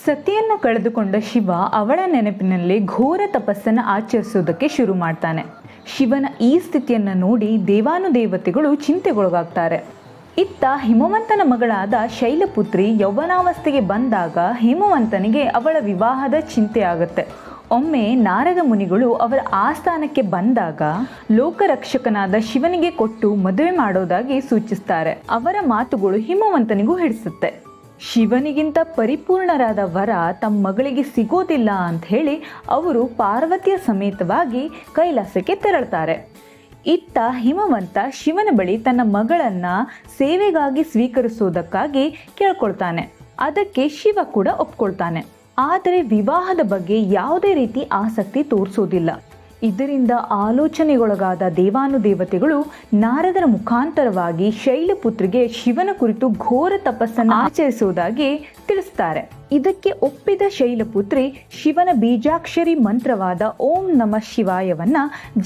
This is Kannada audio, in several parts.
ಸತಿಯನ್ನ ಕಳೆದುಕೊಂಡ ಶಿವ ಅವಳ ನೆನಪಿನಲ್ಲಿ ಘೋರ ತಪಸ್ಸನ್ನು ಆಚರಿಸೋದಕ್ಕೆ ಶುರು ಮಾಡ್ತಾನೆ. ಶಿವನ ಈ ಸ್ಥಿತಿಯನ್ನು ನೋಡಿ ದೇವಾನುದೇವತೆಗಳು ಚಿಂತೆಗೊಳಗಾಗ್ತಾರೆ. ಇತ್ತ ಹಿಮವಂತನ ಮಗಳಾದ ಶೈಲಪುತ್ರಿ ಯೌವನಾವಸ್ಥೆಗೆ ಬಂದಾಗ ಹಿಮವಂತನಿಗೆ ಅವಳ ವಿವಾಹದ ಚಿಂತೆ ಆಗುತ್ತೆ. ಒಮ್ಮೆ ನಾರದ ಮುನಿಗಳು ಅವರ ಆಸ್ಥಾನಕ್ಕೆ ಬಂದಾಗ ಲೋಕರಕ್ಷಕನಾದ ಶಿವನಿಗೆ ಕೊಟ್ಟು ಮದುವೆ ಮಾಡೋದಾಗಿ ಸೂಚಿಸ್ತಾರೆ. ಅವರ ಮಾತುಗಳು ಹಿಮವಂತನಿಗೂ ಹಿಡಿಸುತ್ತೆ. ಶಿವನಿಗಿಂತ ಪರಿಪೂರ್ಣರಾದ ವರ ತಮ್ಮ ಮಗಳಿಗೆ ಸಿಗೋದಿಲ್ಲ ಅಂತ ಹೇಳಿ ಅವರು ಪಾರ್ವತಿಯ ಸಮೇತವಾಗಿ ಕೈಲಾಸಕ್ಕೆ ತೆರಳುತ್ತಾರೆ. ಇತ್ತ ಹಿಮವಂತ ಶಿವನ ಬಳಿ ತನ್ನ ಮಗಳನ್ನ ಸೇವೆಗಾಗಿ ಸ್ವೀಕರಿಸೋದಕ್ಕಾಗಿ ಕೇಳ್ಕೊಳ್ತಾನೆ. ಅದಕ್ಕೆ ಶಿವ ಕೂಡ ಒಪ್ಕೊಳ್ತಾನೆ. ಆದರೆ ವಿವಾಹದ ಬಗ್ಗೆ ಯಾವುದೇ ರೀತಿ ಆಸಕ್ತಿ ತೋರಿಸೋದಿಲ್ಲ. ಇದರಿಂದ ಆಲೋಚನೆಗೊಳಗಾದ ದೇವಾನುದೇವತೆಗಳು ನಾರದರ ಮುಖಾಂತರವಾಗಿ ಶೈಲಪುತ್ರಿಗೆ ಶಿವನ ಕುರಿತು ಘೋರ ತಪಸ್ಸನ್ನು ಆಚರಿಸುವುದಾಗಿ ತಿಳಿಸ್ತಾರೆ. ಇದಕ್ಕೆ ಒಪ್ಪಿದ ಶೈಲಪುತ್ರಿ ಶಿವನ ಬೀಜಾಕ್ಷರಿ ಮಂತ್ರವಾದ ಓಂ ನಮಃ ಶಿವಾಯವನ್ನ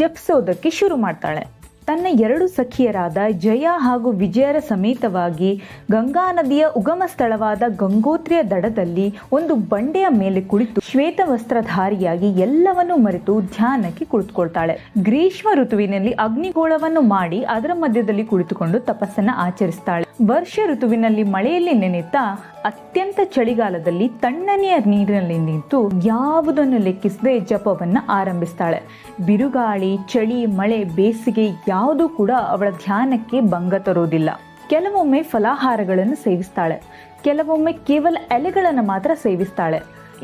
ಜಪಿಸೋದಕ್ಕೆ ಶುರು ಮಾಡ್ತಾಳೆ. ತನ್ನ 2 ಸಖಿಯರಾದ ಜಯ ಹಾಗೂ ವಿಜಯರ ಸಮೇತವಾಗಿ ಗಂಗಾ ನದಿಯ ಉಗಮ ಸ್ಥಳವಾದ ಗಂಗೋತ್ರಿಯ ದಡದಲ್ಲಿ ಒಂದು ಬಂಡೆಯ ಮೇಲೆ ಕುಳಿತು ಶ್ವೇತ ವಸ್ತ್ರಧಾರಿಯಾಗಿ ಎಲ್ಲವನ್ನೂ ಮರೆತು ಧ್ಯಾನಕ್ಕೆ ಕುಳಿತುಕೊಳ್ತಾಳೆ. ಗ್ರೀಷ್ಮ ಋತುವಿನಲ್ಲಿ ಅಗ್ನಿಗೋಳವನ್ನು ಮಾಡಿ ಅದರ ಮಧ್ಯದಲ್ಲಿ ಕುಳಿತುಕೊಂಡು ತಪಸ್ಸನ್ನು ಆಚರಿಸ್ತಾಳೆ. ವರ್ಷ ಋತುವಿನಲ್ಲಿ ಮಳೆಯಲ್ಲಿ ನೆನೆಯುತ್ತಾ ಅತ್ಯಂತ ಚಳಿಗಾಲದಲ್ಲಿ ತಣ್ಣನೆಯ ನೀರಿನಲ್ಲಿ ನಿಂತು ಯಾವುದನ್ನು ಲೆಕ್ಕಿಸದೆ ಜಪವನ್ನ ಆರಂಭಿಸ್ತಾಳೆ. ಬಿರುಗಾಳಿ, ಚಳಿ, ಮಳೆ, ಬೇಸಿಗೆ ಯಾವುದೂ ಕೂಡ ಅವಳ ಧ್ಯಾನಕ್ಕೆ ಭಂಗ ತರೋದಿಲ್ಲ. ಕೆಲವೊಮ್ಮೆ ಫಲಾಹಾರಗಳನ್ನು ಸೇವಿಸ್ತಾಳೆ, ಕೆಲವೊಮ್ಮೆ ಕೇವಲ ಎಲೆಗಳನ್ನು ಮಾತ್ರ ಸೇವಿಸ್ತಾಳೆ.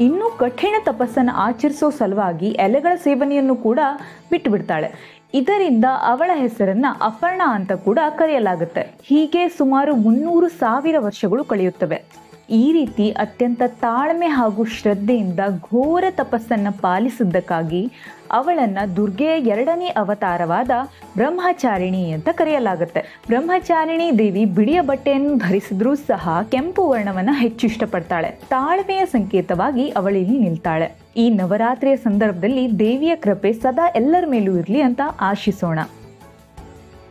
ಇನ್ನೂ ಕಠಿಣ ತಪಸ್ಸನ್ನು ಆಚರಿಸೋ ಸಲುವಾಗಿ ಎಲೆಗಳ ಸೇವನೆಯನ್ನು ಕೂಡ ಬಿಟ್ಟು ಬಿಡ್ತಾಳೆ. ಇದರಿಂದ ಅವಳ ಹೆಸರನ್ನ ಅಪರ್ಣ ಅಂತ ಕೂಡ ಕರೆಯಲಾಗುತ್ತೆ. ಹೀಗೆ ಸುಮಾರು 300,000 ವರ್ಷಗಳು ಕಳೆಯುತ್ತವೆ. ಈ ರೀತಿ ಅತ್ಯಂತ ತಾಳ್ಮೆ ಹಾಗೂ ಶ್ರದ್ಧೆಯಿಂದ ಘೋರ ತಪಸ್ಸನ್ನು ಪಾಲಿಸಿದ್ದಕ್ಕಾಗಿ ಅವಳನ್ನು ದುರ್ಗೆಯ 2ನೇ ಅವತಾರವಾದ ಬ್ರಹ್ಮಚಾರಿಣಿ ಅಂತ ಕರೆಯಲಾಗುತ್ತೆ. ಬ್ರಹ್ಮಚಾರಿಣಿ ದೇವಿ ಬಿಳಿಯ ಬಟ್ಟೆಯನ್ನು ಧರಿಸಿದ್ರೂ ಸಹ ಕೆಂಪು ವರ್ಣವನ್ನು ಹೆಚ್ಚು ಇಷ್ಟಪಡ್ತಾಳೆ. ತಾಳ್ಮೆಯ ಸಂಕೇತವಾಗಿ ಅವಳಿಲ್ಲಿ ನಿಲ್ತಾಳೆ. ಈ ನವರಾತ್ರಿಯ ಸಂದರ್ಭದಲ್ಲಿ ದೇವಿಯ ಕೃಪೆ ಸದಾ ಎಲ್ಲರ ಮೇಲೂ ಇರಲಿ ಅಂತ ಆಶಿಸೋಣ.